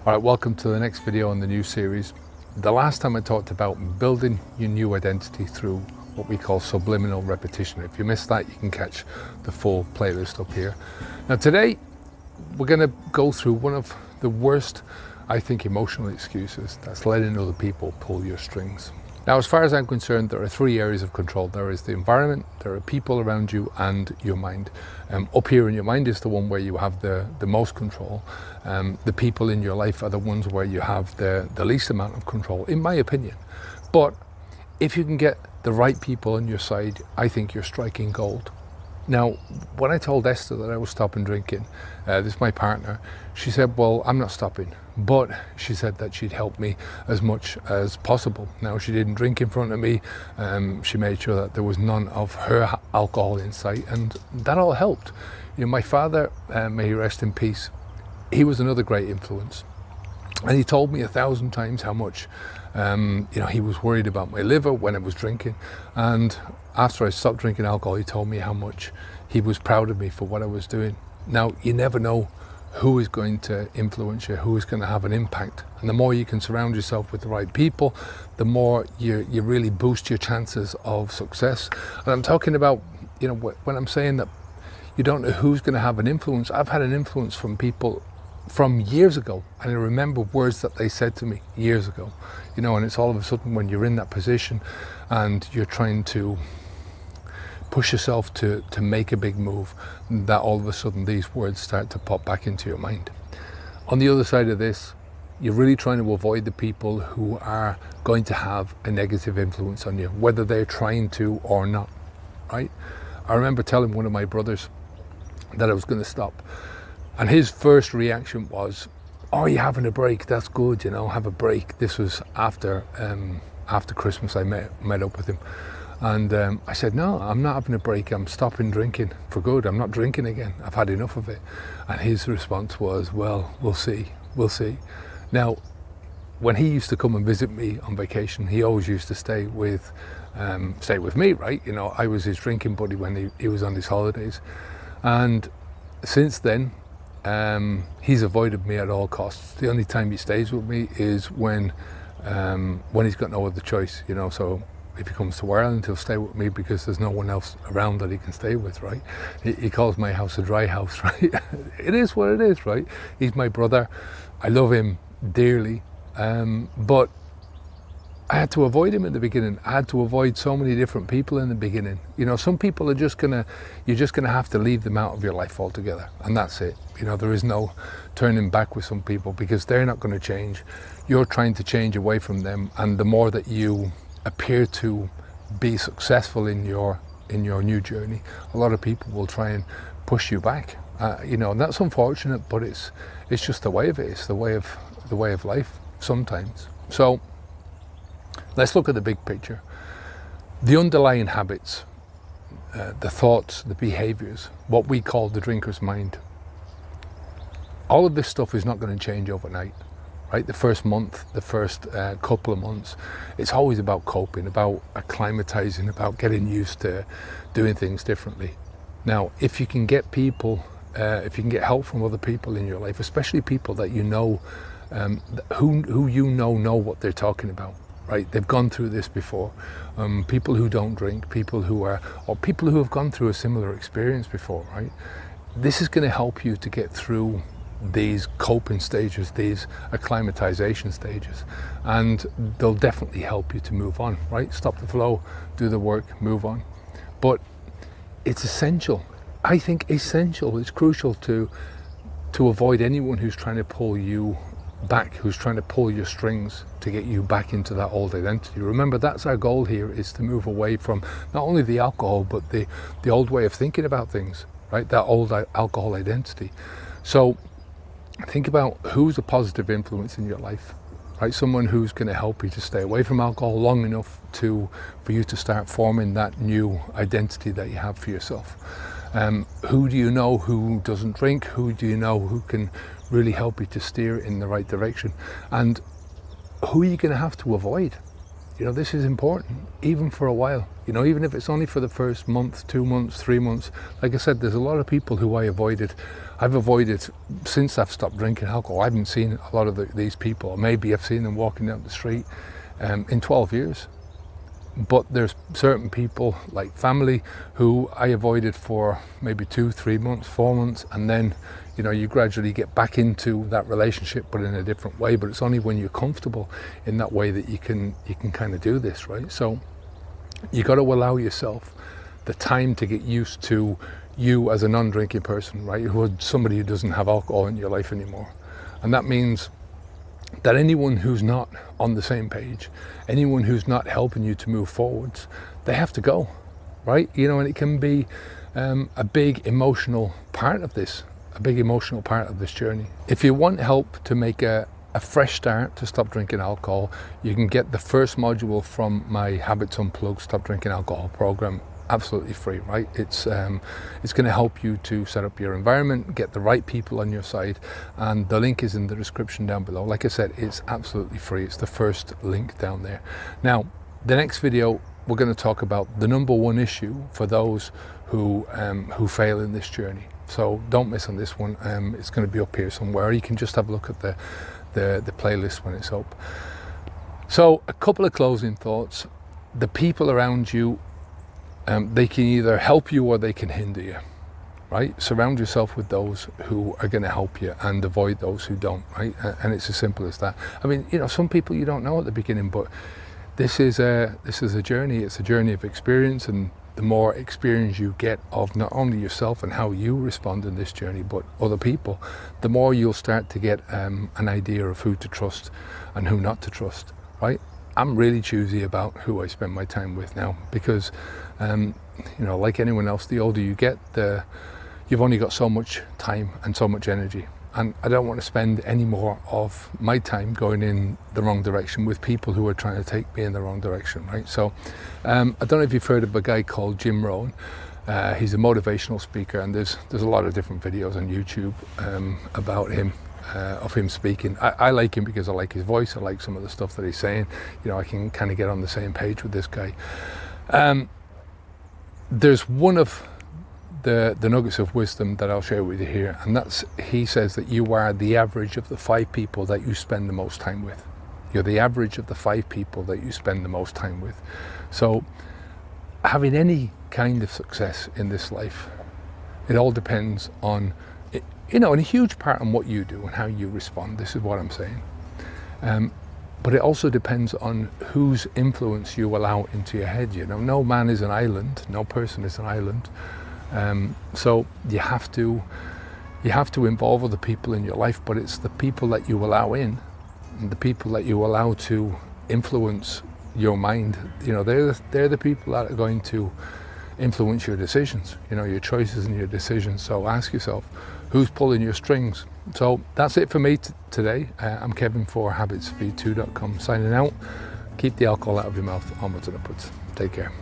All right, welcome to the next video in the new series. The last time I talked about building your new identity through what we call subliminal repetition. If you missed that, you can catch the full playlist up here. Now today, we're gonna go through one of the worst, I think, emotional excuses. That's letting other people pull your strings. Now, as far as I'm concerned, there are three areas of control. There is the environment, there are people around you, and your mind. Up here in your mind is the one where you have the most control. The people in your life are the ones where you have the least amount of control, in my opinion. But if you can get the right people on your side, I think you're striking gold. Now, when I told Esther that I was stopping drinking, this is my partner, she said, well, I'm not stopping. But she said that she'd help me as much as possible. Now, she didn't drink in front of me. She made sure that there was none of her alcohol in sight, and that all helped. You know, my father, may he rest in peace, he was another great influence. And he told me 1,000 times how much he was worried about my liver when I was drinking. And after I stopped drinking alcohol, he told me how much he was proud of me for what I was doing. Now, you never know who is going to influence you, who is going to have an impact. And the more you can surround yourself with the right people, the more you really boost your chances of success. And I'm talking about, when I'm saying that you don't know who's going to have an influence, I've had an influence from people from years ago, and I remember words that they said to me years ago, and it's all of a sudden when you're in that position and you're trying to push yourself to make a big move, that all of a sudden these words start to pop back into your mind. On the other side of this, you're really trying to avoid the people who are going to have a negative influence on you, whether they're trying to or not, right? I remember telling one of my brothers that I was going to stop, and his first reaction was, oh, you're having a break, that's good, have a break. This was after Christmas. I met up with him. And I said, no, I'm not having a break. I'm stopping drinking for good. I'm not drinking again. I've had enough of it. And his response was, well, we'll see. Now, when he used to come and visit me on vacation, he always used to stay with me, right? I was his drinking buddy when he was on his holidays. And since then, he's avoided me at all costs. The only time he stays with me is when he's got no other choice, so if he comes to Ireland, he'll stay with me because there's no one else around that he can stay with, right? He calls my house a dry house, right? It is what it is, right? He's my brother. I love him dearly, but I had to avoid him in the beginning. I had to avoid so many different people in the beginning. Some people are you're just gonna have to leave them out of your life altogether, and that's it. There is no turning back with some people because they're not gonna change. You're trying to change away from them, and the more that you appear to be successful in your new journey, a lot of people will try and push you back. And that's unfortunate, but it's just the way of it. It's the way of life sometimes. So let's look at the big picture. The underlying habits, the thoughts, the behaviors, what we call the drinker's mind. All of this stuff is not going to change overnight. Right? The first month, the first couple of months, it's always about coping, about acclimatizing, about getting used to doing things differently. Now, if you can get people, if you can get help from other people in your life, especially people that who know what they're talking about, right? They've gone through this before. People who don't drink, people who have gone through a similar experience before, right? This is going to help you to get through these coping stages, these acclimatization stages, and they'll definitely help you to move on, right? Stop the flow, do the work, move on. But it's essential. I think essential. It's crucial to avoid anyone who's trying to pull you back, who's trying to pull your strings to get you back into that old identity. Remember, that's our goal here, is to move away from not only the alcohol, but the old way of thinking about things, right? That old alcohol identity. So think about who's a positive influence in your life, right? Someone who's going to help you to stay away from alcohol long enough for you to start forming that new identity that you have for yourself. Who do you know who doesn't drink? Who do you know who can really help you to steer in the right direction? And who are you going to have to avoid? this is important, even for a while, even if it's only for the first month, 2 months, 3 months. Like I said, there's a lot of people who I've avoided since I've stopped drinking alcohol. I haven't seen a lot of these people, or maybe I've seen them walking down the street in 12 years. But there's certain people, like family, who I avoided for maybe 2, 3 months, 4 months, and then you gradually get back into that relationship, but in a different way. But it's only when you're comfortable in that way that you can kind of do this, right? So you got to allow yourself the time to get used to you as a non-drinking person, right? Somebody who doesn't have alcohol in your life anymore. And that means that anyone who's not on the same page, anyone who's not helping you to move forwards, they have to go, right? And it can be a big emotional part of this journey. If you want help to make a fresh start to stop drinking alcohol, you can get the first module from my Habits Unplugged Stop Drinking Alcohol program absolutely free, right? It's going to help you to set up your environment, get the right people on your side, and the link is in the description down below. Like I said, it's absolutely free. It's the first link down there. Now, the next video, we're going to talk about the number one issue for those who fail in this journey. So don't miss on this one. It's going to be up here somewhere. You can just have a look at the playlist when it's up. So a couple of closing thoughts. The people around you, they can either help you or they can hinder you, right? Surround yourself with those who are going to help you and avoid those who don't, right? And it's as simple as that. I mean, some people you don't know at the beginning, but this is a journey. It's a journey of experience, and the more experience you get of not only yourself and how you respond in this journey, but other people, the more you'll start to get an idea of who to trust and who not to trust, right? I'm really choosy about who I spend my time with now, because like anyone else, the older you get, you've only got so much time and so much energy, and I don't want to spend any more of my time going in the wrong direction with people who are trying to take me in the wrong direction, right? So I don't know if you've heard of a guy called Jim Rohn. He's a motivational speaker, and there's a lot of different videos on YouTube about him. Of him speaking. I like him because I like his voice. I like some of the stuff that he's saying. I can kind of get on the same page with this guy. There's one of the nuggets of wisdom that I'll share with you here, and that's, he says that you are the average of the 5 people that you spend the most time with. You're the average of the 5 people that you spend the most time with. So having any kind of success in this life, it all depends on and a huge part on what you do and how you respond. This is what I'm saying. But it also depends on whose influence you allow into your head. No man is an island. No person is an island. So you have to involve other people in your life, but it's the people that you allow in, and the people that you allow to influence your mind. They're the people that are going to influence your decisions, your choices and your decisions. So ask yourself, who's pulling your strings? So that's it for me today. I'm Kevin for habitsv2.com signing out. Keep the alcohol out of your mouth, onwards and upwards. Take care.